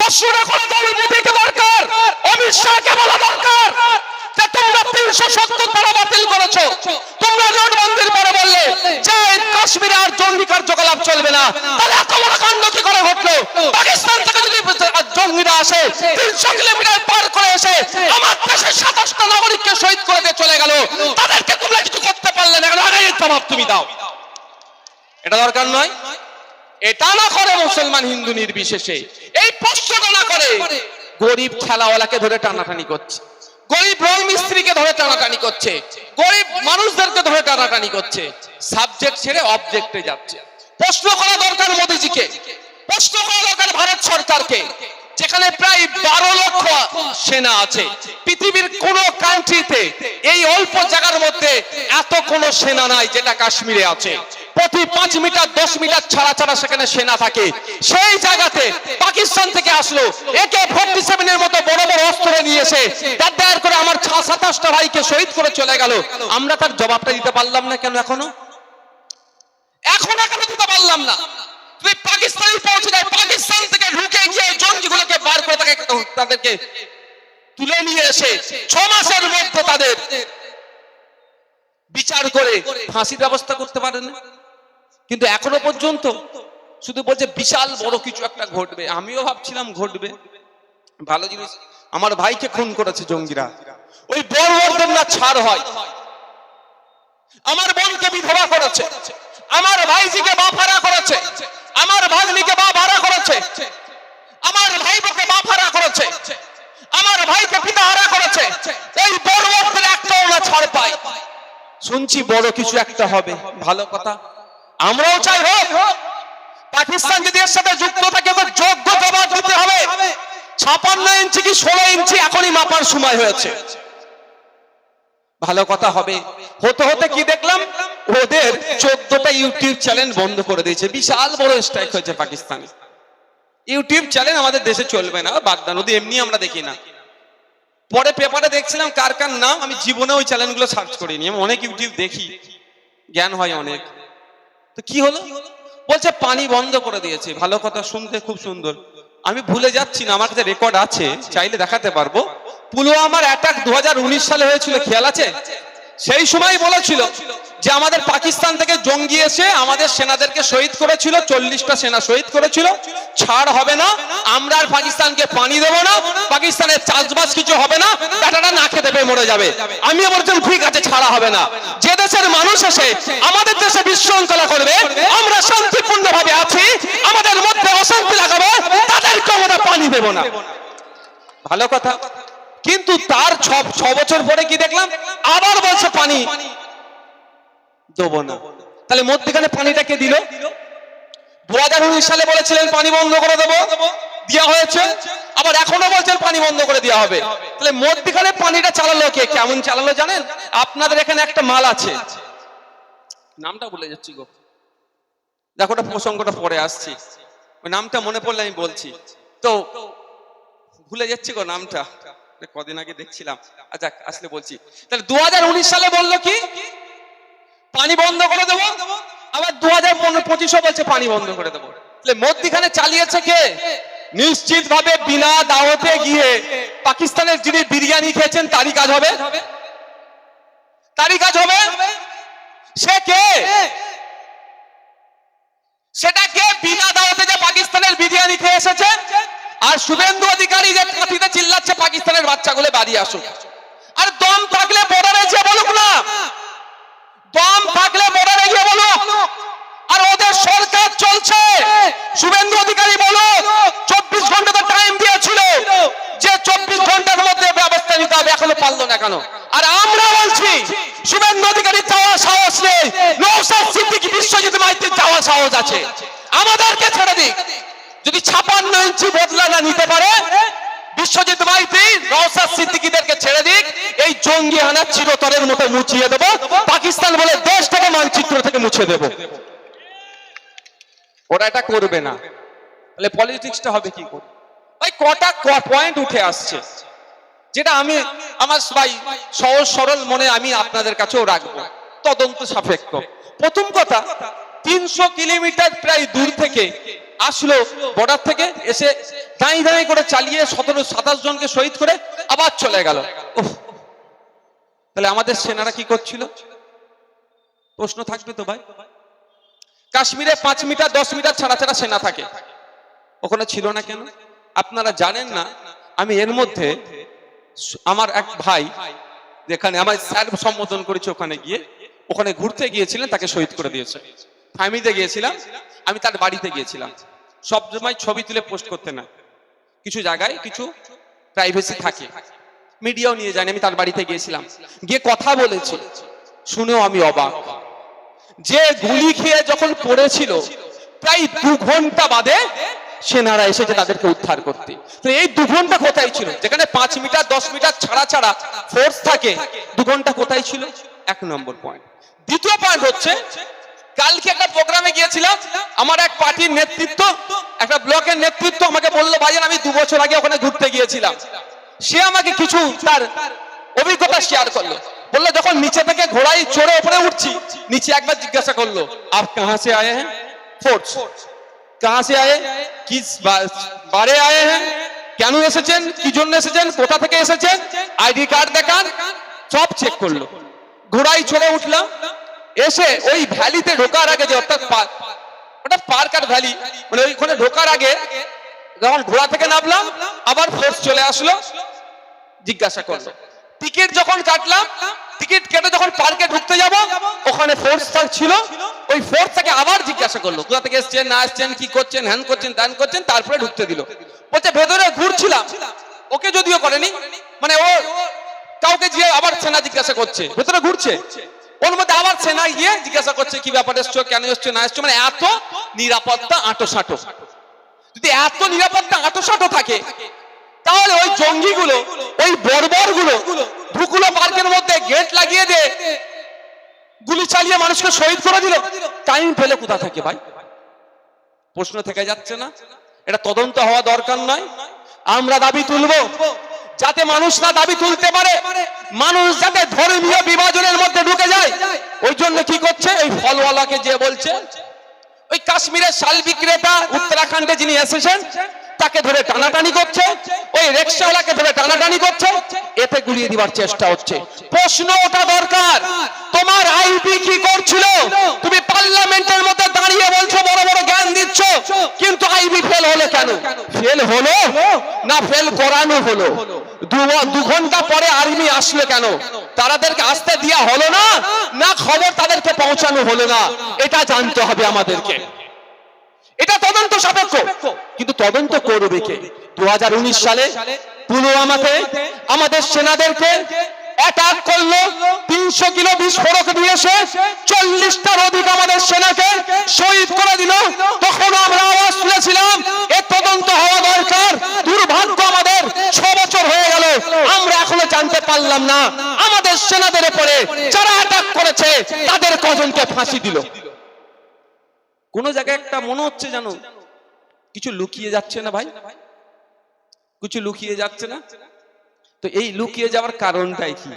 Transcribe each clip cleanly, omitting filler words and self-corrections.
প্রশ্নটা করে দলের মোদীকে দরকার, অমিত শাহকে বলা দরকার যে তোমরা 370 ধারা বাতিল করেছো, তোমরা নোটবন্দির পরে বললে যে কাশ্মীরে আর জঙ্গি কার্যকলাপ চলবে না, তাহলে এত বড় কাণ্ড কি করে ঘটলো? পাকিস্তান থেকে যদি জঙ্গিরা আসে 300 কিলোমিটার পার করে এসে আমার দেশের 27টা নাগরিককে শহীদ করে দিয়ে চলে গেল, তাদেরকে তোমরা কিছু করতে পারলে না, আগে জবাব তুমি দাও। এটা দরকার নয়? এটা না করে মুসলমান হিন্দু নির্বিশেষে এই প্রশ্নটা না করে গরিব ঠেলাওয়ালাকে ধরে টানাটানি করছে, গরিব রং মিস্ত্রিকে ধরে টানাটানি করছে, গরিব মানুষদেরকে ধরে টানাটানি করছে, সাবজেক্ট ছেড়ে অবজেক্টে যাচ্ছে। প্রশ্ন করা দরকার মোদিজিকে, প্রশ্ন করা দরকার ভারত সরকারকে, যেখানে প্রায় 12 লক্ষ সেনা আছে। পৃথিবীর কোন কান্ট্রিতে এই অল্প জায়গার মধ্যে এত কোন সেনা নাই যেটা কাশ্মীরে আছে। প্রতি 5 মিটার 10 মিটার ছাড়া ছাড়া সেখানে সেনা থাকে। সেই জায়গাতে পাকিস্তান থেকে আসলো AK-47 এর মতো বড় বড় অস্ত্র নিয়ে এসে দাঁড় করে আমার 27টা ভাইকে শহীদ করে চলে গেল। আমরা তার জবাবটা দিতে পারলাম না কেন? এখনো কেন দিতে পারলাম না? তুই পাকিস্তানে পৌঁছে যায়, পাকিস্তান থেকে ঢুকে গিয়ে জঙ্গিগুলোকে বার করে তাদেরকে তুলে নিয়ে এসে 6 মাসের মধ্যে তাদের বিচার করে ফাঁসির ব্যবস্থা করতে পারে না। কিন্তু এখনো পর্যন্ত শুধু বলছে বিশাল বড় কিছু একটা ঘটবে। আমিও ভাবছিলাম ঘটবে, ভালো জিনিস। আমার ভাইকে খুন করেছে জঙ্গিরা, ওই বড়দের না ছাড় হয়। আমার বোনকে বিধবা করেছে, আমার ভাইজিকে বাপারা করেছে, আমার ভাগ্নিকে বাপারা করেছে, আমার ভাইকে বাপারা করেছে, আমার ভাইকে পিতাহারা করেছে। এই বড়দের একটাও না ছাড় পায়। শুনছি বড় কিছু একটা হবে, ভালো কথা, আমরাও চাই হোক। পাকিস্তান যদি এর সাথে যুক্ত থাকে তো যোগ্য জবাব দিতে হবে। 56 ইঞ্চি কি 16 ইঞ্চি এখনই মাপার সময় হয়েছে, ভালো কথা হবে। হতে হতে কি দেখলাম, ওদের 14টা ইউটিউব চ্যানেল বন্ধ করে দিয়েছে। বিশাল বড় স্ট্রাইক হয়েছে পাকিস্তানে। ইউটিউব চ্যানেল আমাদের দেশে চলবে না, বাগদান ওদের এমনি আমরা দেখি না। পরে পেপারে দেখছিলাম কার কার নাম, আমি জীবনে ওই চ্যানেলগুলো সার্চ করিনি। আমি অনেক ইউটিউব দেখি, জ্ঞান হয় অনেক। তো কি হলো, বলছে পানি বন্ধ করে দিয়েছে। ভালো কথা, শুনতে খুব সুন্দর। আমি ভুলে যাচ্ছি না, আমার কাছে রেকর্ড আছে, চাইলে দেখাতে পারবো। পুলওয়ামার অ্যাটাক 2019 সালে হয়েছিল, খেয়াল আছে? সেই সময় বলেছিল যে আমাদের পাকিস্তান থেকে জঙ্গি এসে আমাদের সেনাদেরকে শহীদ করেছিল, 40টা সেনা শহীদ করেছিল, ছাড় হবে না। আমরা আর পাকিস্তানকে পানি দেবো না, পাকিস্তানের চাষবাস কিছু হবে না, বেটাটা না খেতে পেয়ে মরে যাবে। আমি বলছিলাম ঠিক আছে, ছাড়া হবে না। যে দেশের মানুষ এসে আমাদের দেশে বিশৃঙ্খলা করবে, আমরা শান্তিপূর্ণ ভাবে আছি, আমাদের মধ্যে অশান্তি লাগাবে, তাদেরকে আমরা পানি দেবো না। ভালো কথা। কিন্তু তার 6 বছর পরে কি দেখলাম, আবার বলছে পানি দেবো না। তাহলে মধ্যখানে পানিটা কে দিল? 2019 সালে বলেছিলেন পানি বন্ধ করে দেবো, দেওয়া হয়েছে। আবার এখনো বলছেন পানি বন্ধ করে দেওয়া হবে। তাহলে মধ্যখানে পানিটা চালালো কে? কেমন চালালো জানেন? আপনাদের এখানে একটা মাল আছে, নামটা ভুলে যাচ্ছি গো, দেখো ওটা প্রসঙ্গটা পরে আসছি, ওই নামটা মনে পড়লে আমি বলছি। তো ভুলে যাচ্ছি গো নামটা, কদিন আগে দেখছিলাম। আচ্ছা আসলে বলছি। তাহলে 2019 সালে বললো কি পানি বন্ধ করে দেবো, আবার 2025 বলছে পানি বন্ধ করে দেবো। তাহলে মধ্যখানে চালিয়েছে কে? নিশ্চিত ভাবে বিনা দাওয়াতে গিয়ে পাকিস্তানের যিনি বিরিয়ানি খেয়েছেন তারই কাজ হবে, তারই কাজ হবে। সে কে? সেটা কে? বিনা দাওয়াতে যে পাকিস্তানের বিরিয়ানি খেয়ে এসেছে। আর শুভেন্দু অধিকারী যে কাঁথিতে চিল্লাচ্ছে পাকিস্তানের বাচ্চাগুলো বাড়ি আসুক। আর দম থাকলে বর্ডারে গিয়ে বলুক না, দম থাকলে বর্ডারে গিয়ে বলুক। আর ওদের সরকার চলছে, শুভেন্দু অধিকারী বলুক 24 ঘন্টা তো টাইম দিয়েছিল যে 24 ঘন্টার মধ্যে ব্যবস্থা নিতে হবে, এখনো পারলো না কেন? আর আমরা বলছি শুভেন্দু অধিকারী যাওয়ার সাহস নেই, নওশাদ সিদ্দিকী বিশ্বজিৎ মাইতির যাওয়ার সাহস আছে, আমাদেরকে ছেড়ে দিক। যদি 56 ইঞ্চি বদলা না নিতে পারে বিশ্বজিৎ মাইতি, নওশাদ সিদ্দিকীদেরকে ছেড়ে দিক। এই জঙ্গি হানা চিরতরের মতো মুছিয়ে দেব, পাকিস্তান বলে দেশটাকে মানচিত্র থেকে মুছে দেব। ওরা এটা করবে না, তাহলে পলিটিক্সটা হবে কি করে? ভাই কটা পয়েন্ট উঠে আসছে, যেটা আমি আমার ভাই সহজ সরল মনে আমি আপনাদের কাছেও রাখবো, তদন্ত সাপেক্ষ। প্রথম কথা, 300 কিলোমিটার প্রায় দূর থেকে আসলো বর্ডার থেকে, এসে দাঁড়িয়ে দাঁড়িয়ে করে চালিয়ে 17-27 জনকে শহীদ করে আবার চলে গেল। তাহলে আমাদের সেনারা কি করছিল? প্রশ্ন থাকবে তো ভাই। কাশ্মীরে 5 মিটার 10 মিটার ছাড়া ছাড়া সেনা থাকে, ওখানে ছিল না কেন? আপনারা জানেন না? আমি এর মধ্যে আমার এক ভাই যেখানে আমার স্যার সম্বোধন করেছে, ওখানে গিয়ে ওখানে ঘুরতে গিয়েছিলেন, তাকে শহীদ করে দিয়েছে। ফ্যামিলিতে গিয়েছিলাম, আমি তার বাড়িতে গিয়েছিলাম। সব সময় ছবি তুলে পোস্ট করতে না, কিছু জায়গায় কিছু প্রাইভেসি থাকে, মিডিয়াও নিয়ে যায়নি। আমি তার বাড়িতে গিয়েছিলাম, গিয়ে কথা বলেছি, শুনেও আমি অবাক। যে গুলি খেয়ে যখন পড়েছিল প্রায় 2 ঘন্টা বাদে সেনারা এসেছে তাদেরকে উদ্ধার করতে। তো এই 2 ঘন্টা কোথায় ছিল? যেখানে 5 মিটার 10 মিটার ছাড়া ছাড়া ফোর্স থাকে, 2 ঘন্টা কোথায় ছিল? 1 নম্বর পয়েন্ট। দ্বিতীয় পয়েন্ট হচ্ছে, কালকে একটা প্রোগ্রামে গিয়েছিলাম, আমার এক পার্টির নেতৃত্ব, একটা ব্লকের নেতৃত্ব আমাকে বললো, ভাইজান আমি 2 বছর আগে ওখানে ঘুরতে গিয়েছিলাম। সে আমাকে কিছু তার অভিজ্ঞতা শেয়ার করলো। বললো যখন নিচে থেকে ঘোড়ায় চড়ে উপরে উঠছি, নিচে একবার জিজ্ঞাসা করলো, আপ কাহা সে আয়ে হ্যাঁ? ফোর্স। কাহা সে আয়ে, কিস বারে আয়ে হ্যাঁ, কেন এসেছেন, কি জন্য এসেছেন, কোথা থেকে এসেছেন, আইডি কার্ড দেখান, সব চেক করলো। ঘোড়ায় চড়ে উঠলাম, এসে ওই ভ্যালিতে ঢোকার আগে, যে অর্থাৎ ওটা পার্ক আর ভ্যালি, মানে ওইখানে ঢোকার আগে যখন ঘোড়া থেকে নামলাম, আবার ফোর্স চলে আসলো, জিজ্ঞাসা করলো। টিকিট যখন কাটলাম, টিকিট কেটে যখন পার্কে ঢুকতে যাব, ওখানে ফোর্স ছিল, ওই ফোর্স থেকে আবার জিজ্ঞাসা করলো, কোথা থেকে এসেছেন, না এসেছেন, কি করছেন, হ্যান করছেন, ত্যান করছেন, তারপরে ঢুকতে দিল। বলছে ভেতরে ঘুরছিলাম, ওকে যদিও করেনি, মানে ও কাউকে গিয়ে আবার সেনা জিজ্ঞাসা করছে, ভেতরে ঘুরছে, ওর মধ্যে আবার সেনা গিয়ে জিজ্ঞাসা করছে কি ব্যাপার এসছো, কেন এসছো, না এসছো। মানে এত নিরাপত্তা আঁটোসাঁটো। যদি এত নিরাপত্তা আঁটোসাঁটো থাকে, তাহলে ওই জঙ্গিগুলো, ওই বর্বরগুলো ভুকুলো পার্কের মধ্যে গেট লাগিয়ে দিয়ে গুলি চালিয়ে মানুষকে শহীদ করে দিল, টাইম পেলে কোথা থেকে ভাই? প্রশ্ন থেকে যাচ্ছে না? এটা তদন্ত হওয়া দরকার নয়? আমরা দাবি তুলবো যাতে মানুষ না দাবি তুলতে পারে, মানুষ যাতে ধর্মীয় বিভাজনের মধ্যে ঢুকে যায়। ওই জন্য কি করছে, ওই ফলওয়ালাকে যে বলছে, ওই কাশ্মীরের শাল বিক্রেতা উত্তরাখণ্ডে যিনি এসেছেন, তাকে ধরে টানাটানি করছে, ওই রিকশাওয়ালাকে ধরে টানাটানি করছে, এতে গুলিয়ে দিবার চেষ্টা হচ্ছে। প্রশ্ন ওটা দরকার, তোমার আইবি কি করছিল? তুমি পার্লামেন্টের মধ্যে দাঁড়িয়ে বলছো, বড় বড় জ্ঞান দিচ্ছ, কিন্তু আইবি ফেল হলো কেন? ফেল হলো না ফেল করানো হলো? 2 ঘন্টা পরে আর্মি আসলো কেন? তাদেরকে আসতে দেওয়া হলো না, না খবর তাদেরকে পৌঁছানো হলো না? এটা জানতে হবে আমাদেরকে। এটা তদন্ত সাপেক্ষ, কিন্তু তদন্ত করবে কে? 2019 সালে পুলওয়ামাতে আমাদের সেনাদেরকে অ্যাটাক করলো, 300 কিলো বিস্ফোরক দিয়েছে, 40টার অধিক আমাদের সেনাকে শহীদ করে দিল। তখন আমরা আওয়াজ তুলেছিলাম, এর তদন্ত হওয়া দরকার। দুর্ভাগ্য আমাদের 6 বছর হয়ে গেল, আমরা এখনো জানতে পারলাম না আমাদের সেনাদের উপরে যারা অ্যাটাক করেছে তাদের কজনকে ফাঁসি দিল। কোন জায়গায় একটা মনে হচ্ছে জানো কিছু লুকিয়ে যাচ্ছে না ভাই, কিছু লুকিয়ে যাচ্ছে না? তো এই লুকিয়ে যাওয়ার কারণটাই কি?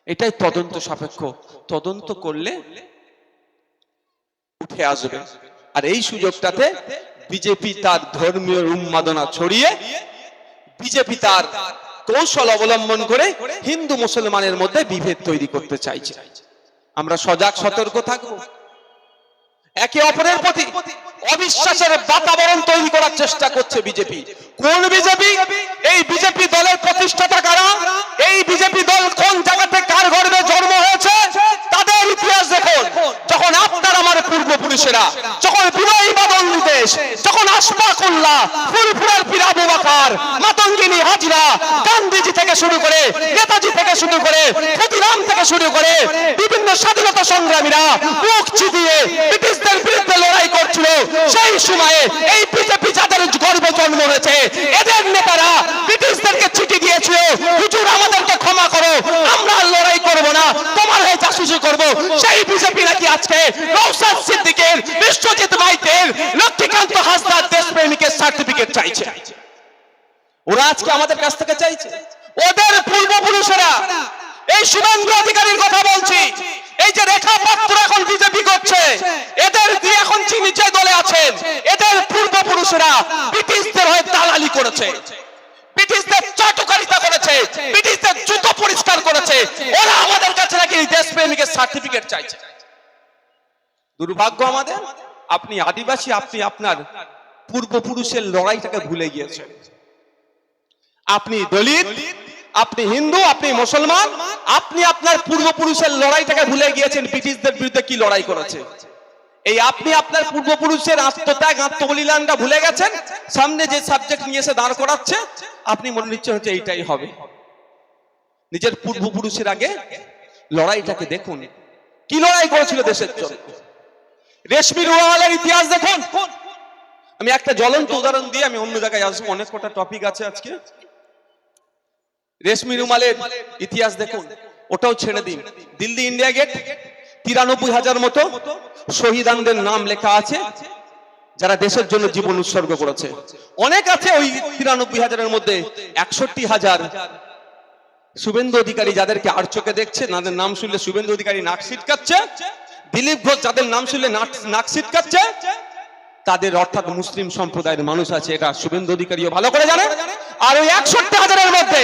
এটাই তদন্ত সাপেক্ষ। তদন্ত করলে উঠে আসবে। আর এই সুযোগটাতে বিজেপি তার ধর্মীয় উন্মাদনা ছড়িয়ে, বিজেপি তার কৌশল অবলম্বন করে হিন্দু মুসলমানের মধ্যে বিভেদ তৈরি করতে চাইছে। আমরা সজাগ সতর্ক থাকবো। একে অপরের প্রতি অবিশ্বাসের বাতাবরণ তৈরি করার চেষ্টা করছে বিজেপি। কোন বিজেপি? এই বিজেপি দলের প্রতিষ্ঠাতা কারা? এই বিজেপি দল কোন জায়গাতে কার গর্ভে জন্ম হয়েছে তাদের ইতিহাস দেখুন। যখন আপনার আমার পূর্বপুরুষেরা, যখন বিনয় বাদল দেশ, যখন আশফাকুল্লাহ, ফুলপুরের পীর আবু বকর, মাতঙ্গিনী হাজরা, গান্ধীজি থেকে শুরু করে, নেতাজি থেকে শুরু করে, ক্ষুদিরাম থেকে শুরু করে বিভিন্ন স্বাধীনতা সংগ্রামীরা মুখ চিবিয়ে ব্রিটিশদের বিরুদ্ধে লড়াই করছিল, সেই সময়ে এই বিজেপি যাদের গর্ভে জন্ম হয়েছে, এদের নেতারা ব্রিটিশদেরকে চিঠি দিয়েছিল, হুজুর আমাদেরকে ক্ষমা করো, আমরা লড়াই করব না, তোমার হয়ে জাসুসি করব। সেই বিজেপি নাকি আজকে নওশাদ সিদ্দিকের, বিশ্বজিৎ মাইতের, লক্ষ্মীকান্ত হাসদার দেশপ্রেমিকের সার্টিফিকেট চাইছে। ওরা আজকে আমাদের কাছ থেকে চাইছে। ওদের পূর্বপুরুষেরা, এই শুভেন্দু অধিকারীর কথা বলছি, এই যে রেখা পাত্র এখন বিজেপি করছে, এদের দিয়ে এখন যিনি যে দলে আছেন, এদের পূর্বপুরুষেরা ব্রিটিশদের হয়ে দালালি করেছে, ব্রিটিশদের চাটুকারিতা করেছে, ব্রিটিশদের জুতো পরিষ্কার করেছে। ওরা আমাদের কাছে নাকি দেশপ্রেমিকের সার্টিফিকেট চাইছে। দুর্ভাগ্য আমাদের, আপনি আদিবাসী, আপনি আপনার পূর্বপুরুষের লড়াইটাকে ভুলে গিয়েছেন। আপনি দলিত, আপনি হিন্দু, আপনি মুসলমান, আপনি আপনার পূর্বপুরুষের লড়াইটাকে ভুলে গিয়েছেন। ব্রিটিশদের বিরুদ্ধে কি লড়াই করেছে, এই আপনি আপনার পূর্বপুরুষের আত্মত্যাগ, আত্মবলিদানটা ভুলে গেছেন। সামনে যে সাবজেক্ট নিয়ে এসে দাঁড় করাচ্ছে, আপনি মনে নিচ্ছে হচ্ছে এইটাই হবে। নিজের পূর্বপুরুষের আগে লড়াইটাকে দেখুন, কি লড়াই করেছিল দেশের জন্য। রেশমি রুমালের ইতিহাস দেখুন। আমি একটা জ্বলন্ত উদাহরণ দিয়ে আমি অন্য জায়গায় আসবো, অনেক কটা টপিক আছে আজকে। রেশমি রুমালের ইতিহাস দেখুন, ওটাও ছেড়ে দিন। দিল্লি ইন্ডিয়া গেট 93,000 মতো শহীদানদের নাম লেখা আছে, যারা দেশের জন্য জীবন উৎসর্গ করেছে। অনেক আছে ওই 93,000-এর মধ্যে 61,000 শুভেন্দু অধিকারী, যাদেরকে আর চোখে দেখছে, তাদের নাম শুনলে শুভেন্দু অধিকারী নাক ছিটকাচ্ছে। দিলীপ ঘোষ, যাদের নাম শুনলে নাক ছিটকাচ্ছে। তাদের অর্থাৎ মুসলিম সম্প্রদায়ের মানুষ আছে, এটা শুভেন্দু অধিকারীও ভালো করে জানে। আর ওই 61,000-এর মধ্যে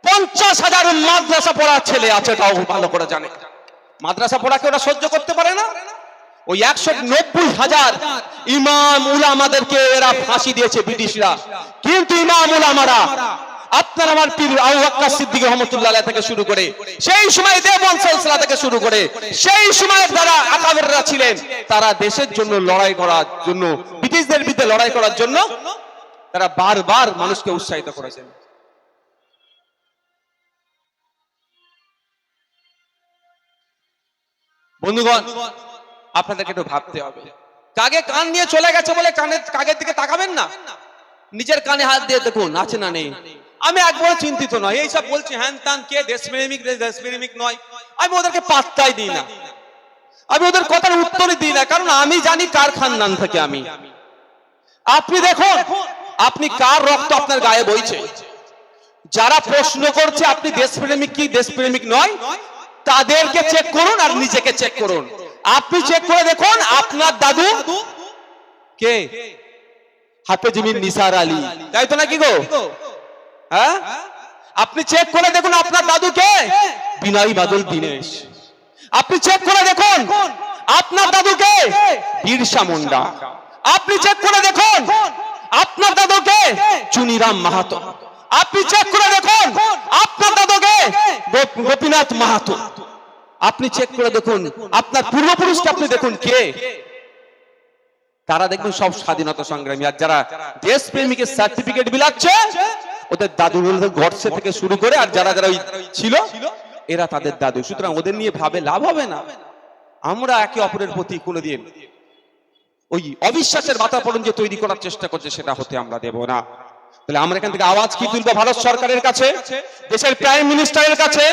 50,000 মাদ্রাসা পড়া ছেলে আছে, তাও ভালো করে জানে। মাদ্রাসা পড়াকে ওরা সহ্য করতে পারে না। ওই 190,000 ইমাম উলামাদেরকে এরা ফাঁসি দিয়েছে ব্রিটিশরা। কিন্তু ইমাম উলামারা, আপনার আমার পীর আবু বকর সিদ্দিক রহমাতুল্লাহ আলাইহি থেকে শুরু করে, সেই সময় দেওবন্দ সিলসিলা থেকে শুরু করে, সেই সময় যারা আকাবেররা ছিলেন, তারা দেশের জন্য লড়াই করার জন্য, ব্রিটিশদের বিরুদ্ধে লড়াই করার জন্য তারা বারবার মানুষকে উৎসাহিত করেছেন। বন্ধুগণ, আপনাদেরকে একটু ভাবতে হবে। কাকে কান নিয়ে চলে গেছে বলে কাগের দিকে তাকাবেন না, নিজের কানে হাত দিয়ে দেখুন আছে না নেই। আমি একবার চিন্তিত নয়, এইসব বলছি হ্যান তান, কে দেশপ্রেমিক দেশপ্রেমিক নয়, আমি ওদেরকে পাত্তাই দিই না, আমি ওদের কথার উত্তরই দিই না, কারণ আমি জানি কার খানদান থেকে আমি। আপনি দেখুন, আপনি কার রক্ত আপনার গায়ে বইছে। যারা প্রশ্ন করছে আপনি দেশপ্রেমিক কি দেশপ্রেমিক নয়, তাদেরকে চেক করুন আর নিজেকে চেক করুন। আপনি চেক করে দেখুন আপনার দাদু কে, হাফেজ মির নিসার আলী, তাই তো নাকি গো? হ্যাঁ, আপনি চেক করে দেখুন আপনার দাদু কে, বিনয় বাদল দীনেশ। আপনি চেক করে দেখুন আপনার দাদু কে, বিরসা মুন্ডা। আপনি চেক করে দেখুন আপনার দাদু কে, চুনিরাম মাহাতো। আপনি চেক করে দেখুন আপনার দাদু কে, গোপীনাথ মাহাতো। আপনি চেক করে দেখুন আপনার পূর্বপুরুষকে, আপনি দেখুন কে, তারা দেখবেন সব স্বাধীনতা সংগ্রামী। আর যারা দেশপ্রেমিকের সার্টিফিকেট বিলাচ্ছে, ওদের দাদু গডসে থেকে শুরু করে, আর যারা যারা ছিল এরা তাদের দাদু। সুতরাং ওদের নিয়ে ভাবে লাভ হবে না। আমরা একে অপরের প্রতি কোনোদিন ওই অবিশ্বাসের বাতাবরণ যে তৈরি করার চেষ্টা করছে, সেটা হতে আমরা দেব না। তাহলে আমরা এখান থেকে আওয়াজ কি তুলবো? ভারত সরকারের কাছে, দেশের প্রাইম মিনিস্টারের কাছে,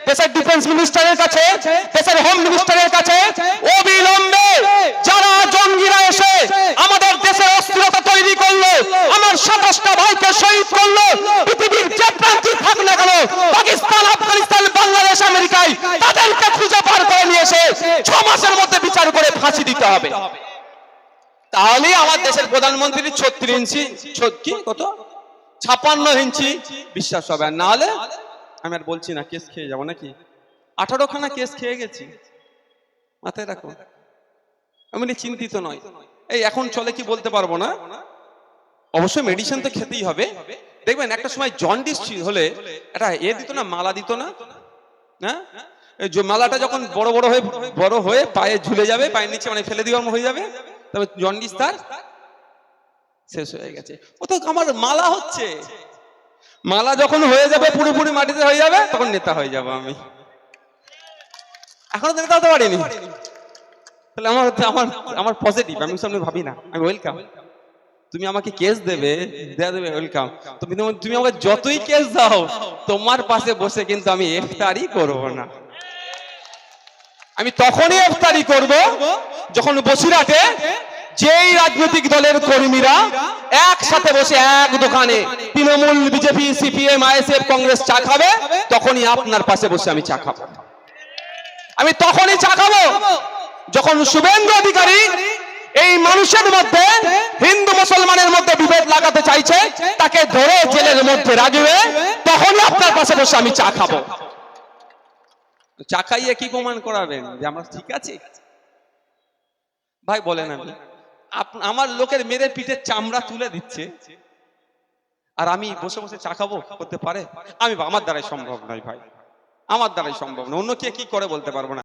দেশের ডিফেন্স মিনিস্টারের কাছে, দেশের হোম মিনিস্টারের কাছে, অবিলম্বে যারা জঙ্গিরা এসে আমাদের দেশের অস্থিরতা তৈরি করলো, আমার 27টা ভাইকে শহীদ করলো, পৃথিবীর যে প্রান্তে থাক না কেন, পাকিস্তান, আফগানিস্তান, বাংলাদেশ, আমেরিকায়, তাদেরকে খুঁজে পার করে নিয়ে এসে 6 মাসের মধ্যে বিচার করে ফাঁসি দিতে হবে। তাহলে আমার দেশের প্রধানমন্ত্রী 36 ইঞ্চি কি কত 56 ইঞ্চি বিশ্বাস হবে। আর না হলে আমি আর বলছি না, কেস খেয়ে যাবো নাকি। 18খানা কেস খেয়ে গেছি, মাথায় রাখো। আমি চিন্তিত নয়, এই এখন চলে কি বলতে পারবো না। অবশ্যই মেডিসিন তো খেতেই হবে। দেখবেন একটা সময় জন্ডিস হলে একটা দিত না, মালা দিত না, হ্যাঁ, মালাটা যখন বড় হয়ে পায়ে ঝুলে যাবে, পায়ের নিচে মানে ফেলে দেওয়ার হয়ে যাবে, তবে জন্ডিস তার শেষ হয়ে গেছে। ও তো আমার মালা হচ্ছে, মালা যখন হয়ে যাবে পুরোপুরি মাটিতে হয়ে যাবে, তখন নেতা হয়ে যাব আমি। এখনো নেতা হতে পারিনি, তাহলে আমার পজিটিভ, আমি সামনে ভাবি না, আমি ওয়েলকাম। তুমি আমাকে কেস দেবে ওয়েলকাম। তুমি আমাকে যতই কেস দাও, তোমার পাশে বসে কিন্তু আমি ইফতারি করব না। আমি তখনই ইফতারি করব যখন বসিরহাটে যেই রাজনৈতিক দলের কর্মীরা একসাথে বসে এক দোকানে Trinamool, BJP, CPM, ISF, Congress চা খাবে, তখনই আপনার পাশে বসে আমি চা খাবো। আমি তখনই চা খাবো যখন শুভেন্দু অধিকারী এই মানুষের মধ্যে হিন্দু মুসলমানের মধ্যে বিভেদ লাগাতে চাইছে, তাকে ধরে জেলের মধ্যে রাখবে, তখনই আপনার পাশে বসে আমি চা খাবো। চা খাইয়ে কি প্রমাণ করাবেন যে আমরা ঠিক আছি? ভাই বলেন, আমি আমার লোকের মেরে পিঠের চামড়া তুলে দিচ্ছে আর আমি বসে বসে চা খাবো? করতে পারে? আমার দ্বারাই সম্ভব নয় ভাই, আমার দ্বারাই সম্ভব না। অন্য কে কি করে বলতে পারবো না।